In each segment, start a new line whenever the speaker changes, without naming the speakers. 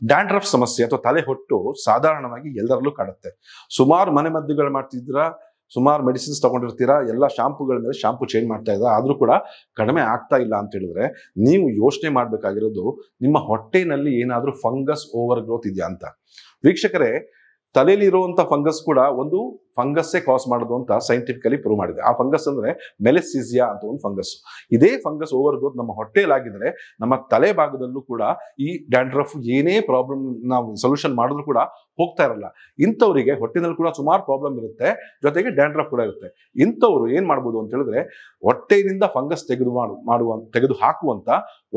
Dandruff ಸಮಸ್ಯೆ ಅಥವಾ ತಲೆ ಹೊಟ್ಟು ಸಾಧಾರಣವಾಗಿ ಎಲ್ಲರಲ್ಲೂ ಕಾಡುತ್ತೆ. ಸುಮಾರು ಮನೆ ಮದ್ದುಗಳು ಮಾಡ್ತಿದ್ದೀರಾ, ಸುಮಾರು ಮೆಡಿಸಿನ್ಸ್ ತಗೊಂಡಿರ್ತೀರಾ, ಎಲ್ಲ ಶಾಂಪುಗಳ ಮೇಲೆ ಶಾಂಪು ಚೇಂಜ್ ಮಾಡ್ತಾ ಇದ್ದೀರಾ, ಆದರೂ ಕೂಡ ಕಡಿಮೆ ಆಗ್ತಾ ಇಲ್ಲ ಅಂತ ಹೇಳಿದ್ರೆ ನೀವು ಯೋಚನೆ ಮಾಡಬೇಕಾಗಿರೋದು ನಿಮ್ಮ ಹೊಟ್ಟೆನಲ್ಲಿ ಏನಾದರೂ ಫಂಗಸ್ ಓವರ್ ಗ್ರೋತ್ ಇದೆಯಾ ಅಂತ. ವೀಕ್ಷಕರೇ, ತಲೆಯಲ್ಲಿ ಇರುವಂಥ ಫಂಗಸ್ ಕೂಡ ಒಂದು ಫಂಗಸ್ಸೇ ಕಾಸ್ ಮಾಡೋದು ಅಂತ ಸೈಂಟಿಫಿಕಲಿ ಪ್ರೂವ್ ಮಾಡಿದೆ. ಆ ಫಂಗಸ್ ಅಂದ್ರೆ ಮೆಲೆಸಿಸಿಯಾ ಅಂತ ಒಂದು ಫಂಗಸ್. ಇದೇ ಫಂಗಸ್ ಓವರ್ ಗ್ರೋತ್ ನಮ್ಮ ಹೊಟ್ಟೆಯಲ್ಲಾಗಿದ್ರೆ ನಮ್ಮ ತಲೆ ಭಾಗದಲ್ಲೂ ಕೂಡ ಈ ಡ್ಯಾಂಡ್ರಫ್ ಏನೇ ಪ್ರಾಬ್ಲಮ್ ನಾವು ಸೊಲ್ಯೂಷನ್ ಮಾಡಿದ್ರು ಕೂಡ ಹೋಗ್ತಾ ಇರಲ್ಲ. ಇಂಥವರಿಗೆ ಹೊಟ್ಟೆನಲ್ಲಿ ಕೂಡ ಸುಮಾರು ಪ್ರಾಬ್ಲಮ್ ಇರುತ್ತೆ, ಜೊತೆಗೆ ಡ್ಯಾಂಡ್ರಫ್ ಕೂಡ ಇರುತ್ತೆ. ಇಂಥವ್ರು ಏನ್ ಮಾಡ್ಬೋದು ಅಂತ ಹೇಳಿದ್ರೆ ಹೊಟ್ಟೆಯಿಂದ ಫಂಗಸ್ ತೆಗೆದು ಹಾಕುವಂತ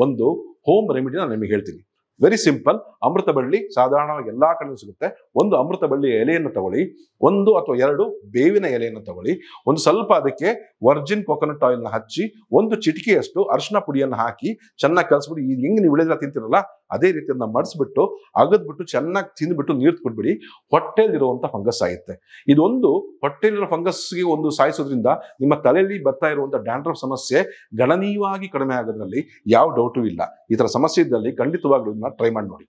ಒಂದು ಹೋಮ್ ರೆಮಿಡಿ ನಾನು ನಿಮಗೆ ಹೇಳ್ತೀನಿ. Very simple. ಅಮೃತ ಬಳ್ಳಿ ಸಾಧಾರಣವಾಗಿ ಎಲ್ಲಾ ಕಡೆ ಸಿಗುತ್ತೆ. ಒಂದು ಅಮೃತ ಬಳ್ಳಿ ಎಲೆಯನ್ನು ತಗೊಳ್ಳಿ, ಒಂದು ಅಥವಾ ಎರಡು ಬೇವಿನ ಎಲೆಯನ್ನು ತಗೊಳ್ಳಿ, ಒಂದು ಸ್ವಲ್ಪ ಅದಕ್ಕೆ ವರ್ಜಿನ್ ಕೊಕೊನಟ್ ಆಯಿಲ್ ನ ಹಚ್ಚಿ, ಒಂದು ಚಿಟಿಕೆಯಷ್ಟು ಅರಿಶಿನ ಪುಡಿಯನ್ನು ಹಾಕಿ ಚೆನ್ನಾಗಿ ಕಲಸ್ಬಿಟ್ಟು, ಈ ಹೆಂಗ್ ನೀವು ವಿಳೆಲ್ಲ ತಿಂತಿರಲ್ಲ ಅದೇ ರೀತಿ ಅದನ್ನ ಮಡಿಸ್ಬಿಟ್ಟು ಅಗದ್ಬಿಟ್ಟು ಚೆನ್ನಾಗಿ ತಿಂದ್ಬಿಟ್ಟು ನೀರು ಕೊಟ್ಬಿಡಿ. ಹೊಟ್ಟೆಯಲ್ಲಿರುವಂತ ಫಂಗಸ್ ಆಗುತ್ತೆ. ಇದೊಂದು ಹೊಟ್ಟೆಯಲ್ಲಿರೋ ಫಂಗಸ್ಗೆ ಒಂದು ಸಾಯಿಸೋದ್ರಿಂದ ನಿಮ್ಮ ತಲೆಯಲ್ಲಿ ಬರ್ತಾ ಇರುವಂತ ಡ್ಯಾಂಡ್ರಫ್ ಸಮಸ್ಯೆ ಗಣನೀಯವಾಗಿ ಕಡಿಮೆ ಆಗೋದ್ರಲ್ಲಿ ಯಾವ ಡೌಟು ಇಲ್ಲ. ಈ ತರ ಸಮಸ್ಯೆ ಇದ್ದಲ್ಲಿ ಖಂಡಿತವಾಗ್ಲೂ ಇದನ್ನ ಟ್ರೈ ಮಾಡಿ ನೋಡಿ.